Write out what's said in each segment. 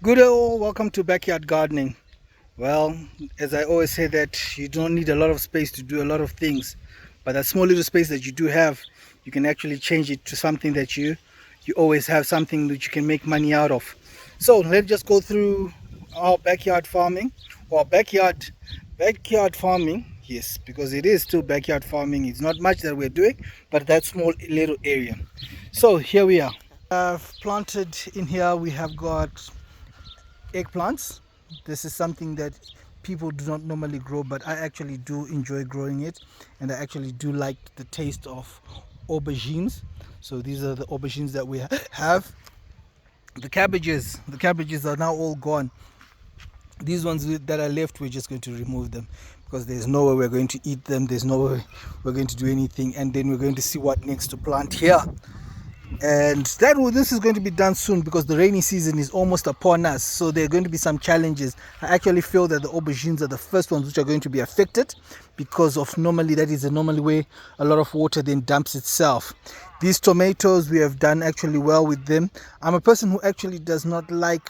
Good day all, welcome to Backyard Gardening. Well, as I always say that you don't need a lot of space to do a lot of things, but that small little space that you do have, you can actually change it to something that you always have something that you can make money out of. So let's just go through our backyard farming or backyard farming. Yes, because it is still backyard farming. It's not much that we're doing, but that small little area. So here we are. I've planted in here, we have got eggplants. This is something that people do not normally grow, but I actually do enjoy growing it, and I actually do like the taste of aubergines. So these are the aubergines that we have. The cabbages are now all gone. These ones that are left, we're just going to remove them because there's no way we're going to eat them, there's no way we're going to do anything. And then we're going to see what next to plant here, and this is going to be done soon because the rainy season is almost upon us. So there are going to be some challenges. I actually feel that the aubergines are the first ones which are going to be affected because of normally that is the normal way a lot of water then dumps itself. These tomatoes, we have done actually well with them. I'm a person who actually does not like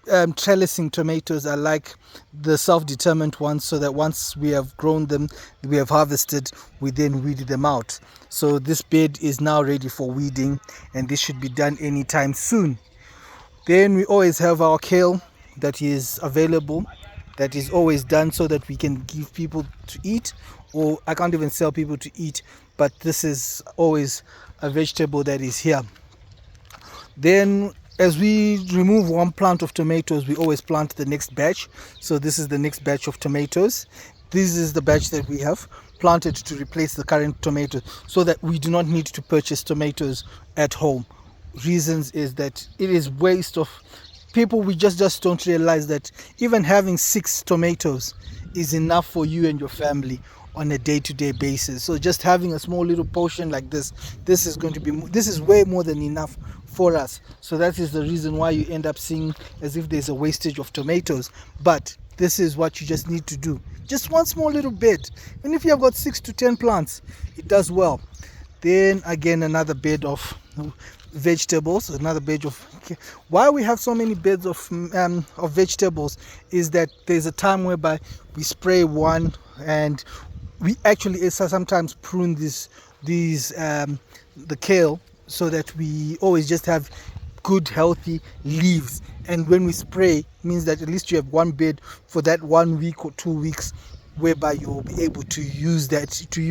trellising tomatoes. I like the self-determined ones, so that once we have grown them, we have harvested, we then weed them out. So this bed is now ready for weeding, and this should be done anytime soon. Then we always have our kale that is available, that is always done so that we can give people to eat, or I can't even sell people to eat, but this is always a vegetable that is here. Then as we remove one plant of tomatoes, we always plant the next batch. So this is the next batch of tomatoes. This is the batch that we have planted to replace the current tomatoes, so that we do not need to purchase tomatoes at home. Reasons is that it is waste of people. We just don't realize that even having 6 tomatoes is enough for you and your family on a day-to-day basis. So just having a small little portion like this is way more than enough for us. So that is the reason why you end up seeing as if there's a wastage of tomatoes. But this is what you just need to do. Just one small little bed. And if you have got 6 to 10 plants, it does well. Then again, another bed of vegetables, why we have so many beds of vegetables is that there's a time whereby we spray one, and we actually sometimes prune the kale, so that we always just have good healthy leaves. And when we spray, means that at least you have one bed for that 1 week or 2 weeks, whereby you'll be able to use that to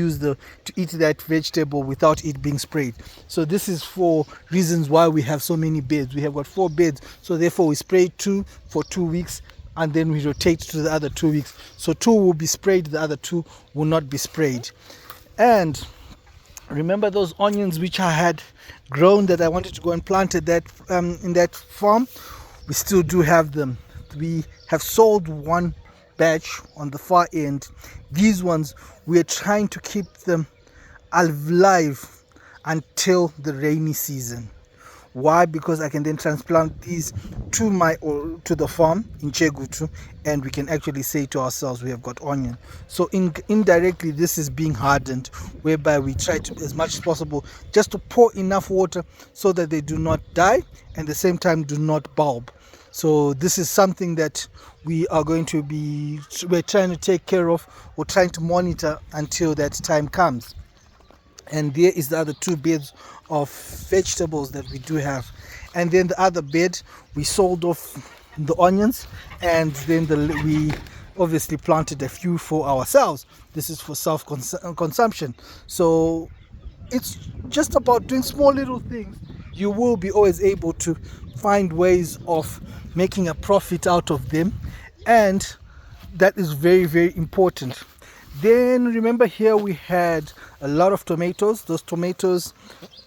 eat that vegetable without it being sprayed. So this is for reasons why we have so many beds. We have got 4 beds, so therefore we spray 2 for 2 weeks, and then we rotate to the other 2 weeks. So 2 will be sprayed, the other 2 will not be sprayed. And remember those onions which I had grown that I wanted to go and planted that in that farm? We still do have them. We have sold one batch on the far end. These ones, we are trying to keep them alive until the rainy season. Why? Because I can then transplant these to the farm in Chegutu, and we can actually say to ourselves we have got onion. So indirectly this is being hardened, whereby we try to, as much as possible, just to pour enough water so that they do not die and at the same time do not bulb. So this is something that we're trying to take care of, or trying to monitor until that time comes. And there is the other 2 beds of vegetables that we do have. And then the other bed, we sold off the onions, and then we obviously planted a few for ourselves. This is for self-consumption. So it's just about doing small little things. You will be always able to find ways of making a profit out of them, and that is very, very important. Then remember, here we had a lot of tomatoes. Those tomatoes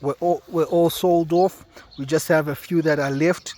were all sold off. We just have a few that are left,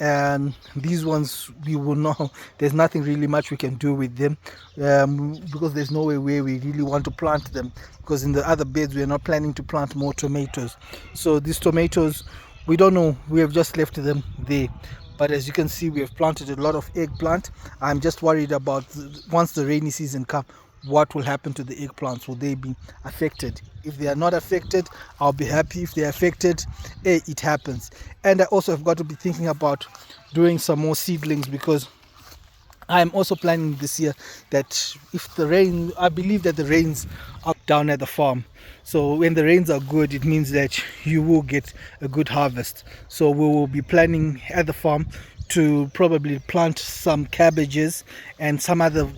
and these ones we will know there's nothing really much we can do with them, because there's no way where we really want to plant them, because in the other beds we are not planning to plant more tomatoes. So these tomatoes, we don't know, we have just left them there. But as you can see, we have planted a lot of eggplant. I'm just worried about once the rainy season comes, what will happen to the eggplants. Will they be affected? If they are not affected, I'll be happy. If they're affected, it happens. And I also have got to be thinking about doing some more seedlings, because I'm also planning this year that if the rain, I believe that the rains are down at the farm. So when the rains are good, it means that you will get a good harvest. So we will be planning at the farm to probably plant some cabbages and some other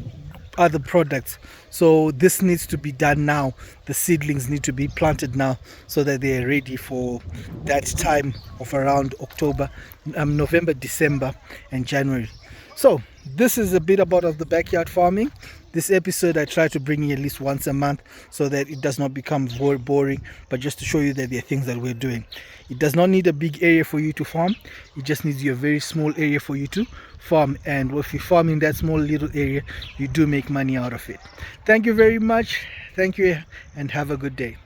products. So this needs to be done now. The seedlings need to be planted now so that they are ready for that time of around October, November, December and January. So this is a bit about of the backyard farming. This episode I try to bring you at least once a month so that it does not become boring, but just to show you that there are things that we're doing. It does not need a big area for you to farm. It just needs you a very small area for you to farm, and if you farm in that small little area, you do make money out of it. Thank you very much. Thank you and have a good day.